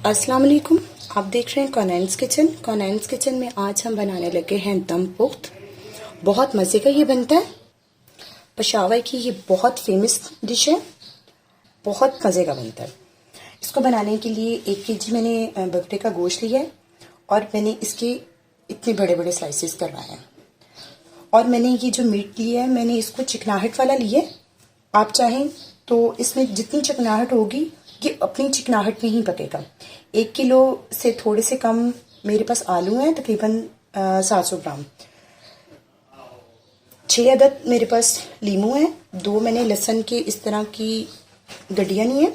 अस्सलाम वालेकुम। आप देख रहे हैं कौनैन्स किचन। कौनैन्स किचन में आज हम बनाने लगे हैं दम पुख्त। बहुत मज़े का ये बनता है। पेशावर की ये बहुत फेमस डिश है, बहुत मज़े का बनता है। इसको बनाने के लिए 1 केजी मैंने बकरे का गोश्त लिया है और मैंने इसके इतने बड़े बड़े स्लाइसेस करवाए हैं। और मैंने ये जो मीट लिया है मैंने इसको चिकनाहट वाला लिया है। आप चाहें तो इसमें जितनी चिकनाहट होगी ये अपनी चिकनाहट में ही पकेगा। 1 किलो से थोड़े से कम मेरे पास आलू हैं, तकरीबन 700 ग्राम। 6 अदद मेरे पास लीमू है। 2 मैंने लहसुन के इस तरह की गड्डियाँ ली हैं।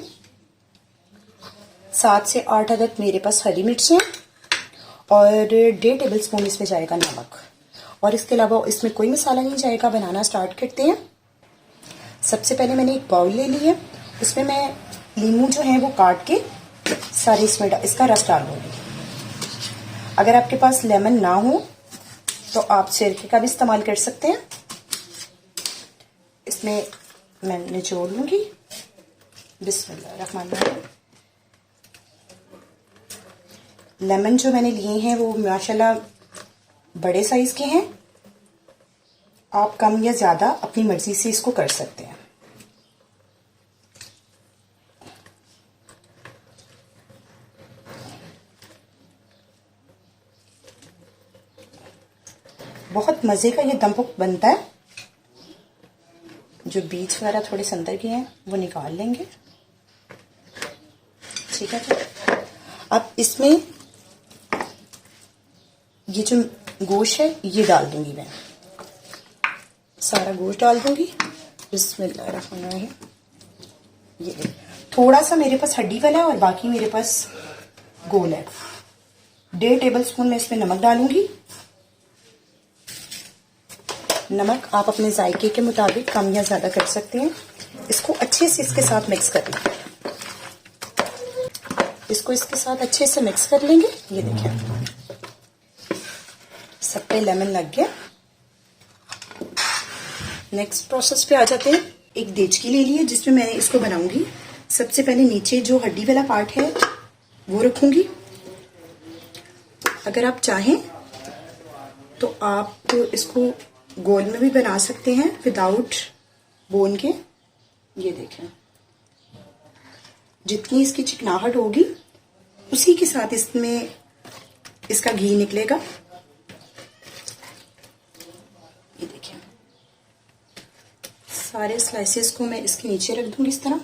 7 से 8 अदद मेरे पास हरी मिर्च हैं और 1.5 टेबल स्पून इसमें जाएगा नमक। और इसके अलावा इसमें कोई मसाला नहीं जाएगा। बनाना स्टार्ट करते हैं। सबसे पहले मैंने एक बाउल ले लिया, उसमें मैं लीमू जो है वो काट के सारे इसमें इसका रस डाल दूंगी। अगर आपके पास लेमन ना हो तो आप सिरके का भी इस्तेमाल कर सकते हैं। इसमें मैं निचोड़ लूंगी। बिस्मिल्लाहिर्रहमानिर्रहीम। लेमन जो मैंने लिए हैं वो माशाल्लाह बड़े साइज के हैं। आप कम या ज्यादा अपनी मर्जी से इसको कर सकते हैं। बहुत मजे का ये दम पुख्त बनता है। जो बीज वगैरह थोड़े से अंदर के हैं वो निकाल लेंगे। ठीक है। अब इसमें ये जो गोश्त है ये डाल दूंगी। मैं सारा गोश्त डाल दूंगी। बिस्मिल्लाहिर्रहमानिर्रहीम। ये थोड़ा सा मेरे पास हड्डी वाला है और बाकी मेरे पास गोल है। 1.5 टेबल स्पून में इसमें नमक डालूंगी। नमक आप अपने जायके के मुताबिक कम या ज्यादा कर सकते हैं। इसको अच्छे से इसके साथ मिक्स कर लेंगे। इसको इसके साथ अच्छे से मिक्स कर लेंगे। ये देखिए सब पे लेमन लग गया। नेक्स्ट प्रोसेस पे आ जाते हैं। एक देचकी ले ली है जिसमें मैं इसको बनाऊंगी। सबसे पहले नीचे जो हड्डी वाला पार्ट है वो रखूंगी। अगर आप चाहें तो आप इसको गोल में भी बना सकते हैं विदाउट बोन के। ये देखें जितनी इसकी चिकनाहट होगी उसी के साथ इसमें इसका घी निकलेगा। ये देखिए सारे स्लाइसेस को मैं इसके नीचे रख दूंगी इस तरह।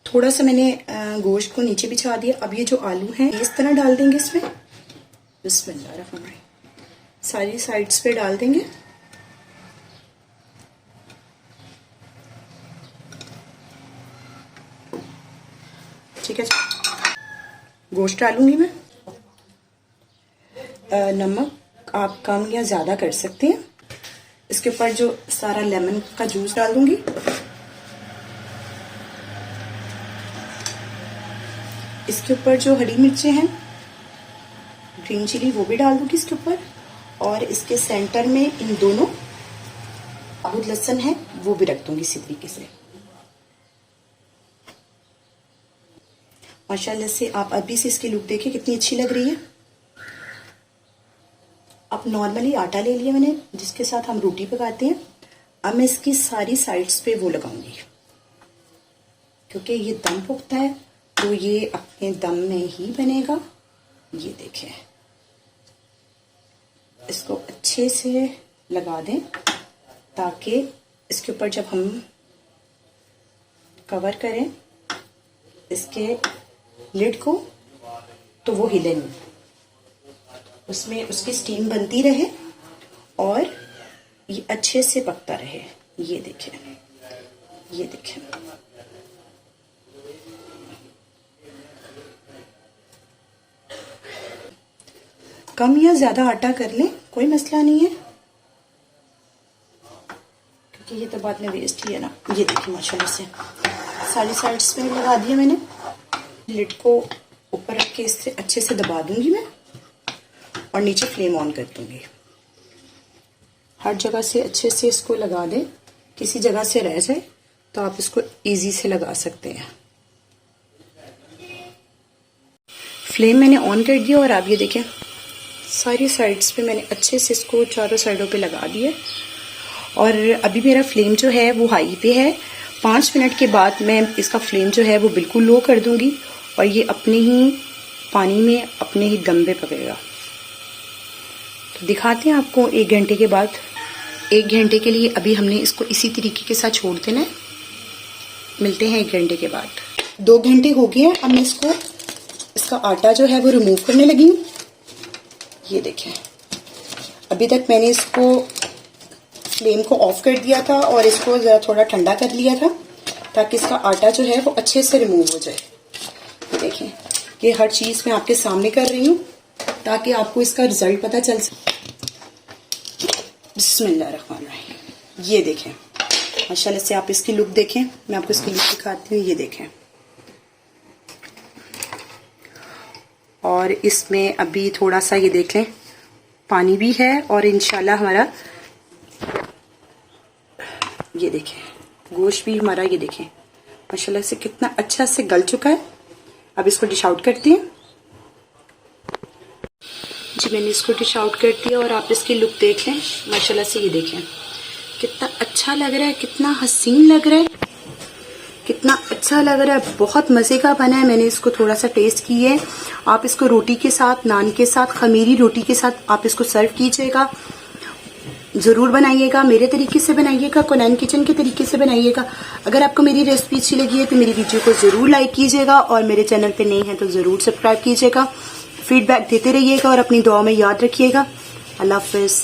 थोड़ा सा मैंने गोश्त को नीचे बिछा दिया। अब ये जो आलू हैं इस तरह डाल देंगे इसमें। बिस्मिल्लाहिर्रहमानिर्रहीम। सारी साइड्स पे डाल देंगे। ठीक है। गोश्त डालूंगी मैं। नमक आप कम या ज्यादा कर सकते हैं। इसके ऊपर जो सारा लेमन का जूस डाल दूंगी। इसके ऊपर जो हरी मिर्चें हैं ग्रीन चिली वो भी डाल दूंगी इसके ऊपर। और इसके सेंटर में इन दोनों साबुत लहसुन है वो भी रख दूंगी इसी तरीके से। माशाल्लाह से आप अभी से इसकी लुक देखिए कितनी अच्छी लग रही है। अब नॉर्मली आटा ले लिया मैंने जिसके साथ हम रोटी पकाते हैं। अब मैं इसकी सारी साइड्स पे वो लगाऊंगी क्योंकि ये दम पुख्ता है तो ये अपने दम में ही बनेगा। ये देखें इसको अच्छे से लगा दें ताकि इसके ऊपर जब हम कवर करें इसके लिड को तो वो हिले नहीं, उसमें उसकी स्टीम बनती रहे और ये अच्छे से पकता रहे। ये देखें ये देखें कम या ज्यादा आटा कर लें कोई मसला नहीं है क्योंकि ये तो बाद में वेस्ट ही है ना। ये देखिए माशाल्लाह से सारी साइड्स पे लगा दिया मैंने। लिड को ऊपर रख के इससे अच्छे से दबा दूंगी मैं और नीचे फ्लेम ऑन कर दूंगी। हर जगह से अच्छे से इसको लगा दें, किसी जगह से रह जाए तो आप इसको इजी से लगा सकते हैं। फ्लेम मैंने ऑन कर दिया और आप ये देखें सारी साइड्स पे मैंने अच्छे से इसको चारों साइडों पे लगा दिया। और अभी मेरा फ्लेम जो है वो हाई पे है। 5 मिनट के बाद मैं इसका फ्लेम जो है वो बिल्कुल लो कर दूंगी और ये अपने ही पानी में अपने ही दम पे पकेगा। तो दिखाते हैं आपको 1 घंटे के बाद। 1 घंटे के लिए अभी हमने इसको इसी तरीके के साथ छोड़ देना है। मिलते हैं 1 घंटे के बाद। 2 घंटे हो गए हैं। अब मैं इसका आटा जो है वो रिमूव करने लगी हूँ। ये देखें, अभी तक मैंने इसको फ्लेम को ऑफ कर दिया था और इसको ज़रा थोड़ा ठंडा कर लिया था ताकि इसका आटा जो है वो अच्छे से रिमूव हो जाए। ये देखें, ये हर चीज़ मैं आपके सामने कर रही हूँ ताकि आपको इसका रिजल्ट पता चल सके। बिस्मिल्लाहिर्रहमानिर्रहीम। ये देखें, माशाल्लाह से आप इसकी लुक देखें। मैं आपको इसकी लुक दिखाती हूँ। ये देखें, और इसमें अभी थोड़ा सा ये देख लें पानी भी है और इंशाल्लाह हमारा ये देखें गोश्त भी हमारा ये देखें माशाल्लाह से कितना अच्छा से गल चुका है। अब इसको डिश आउट करती हैं। जी मैंने इसको डिश आउट कर दिया और आप इसकी लुक देख लें। माशाल्लाह से ये देखें कितना अच्छा लग रहा है, कितना हसीन लग रहा है, कितना अच्छा लग रहा है। बहुत मज़े का बना है। मैंने इसको थोड़ा सा टेस्ट किया है। आप इसको रोटी के साथ, नान के साथ, खमीरी रोटी के साथ आप इसको सर्व कीजिएगा। ज़रूर बनाइएगा, मेरे तरीके से बनाइएगा, कोनैन किचन के तरीके से बनाइएगा। अगर आपको मेरी रेसिपी अच्छी लगी है तो मेरी वीडियो को ज़रूर लाइक कीजिएगा और मेरे चैनल पे नए हैं तो ज़रूर सब्सक्राइब कीजिएगा। फीडबैक देते रहिएगा और अपनी दुआ में याद रखिएगा। अल्लाह हाफ़िज़।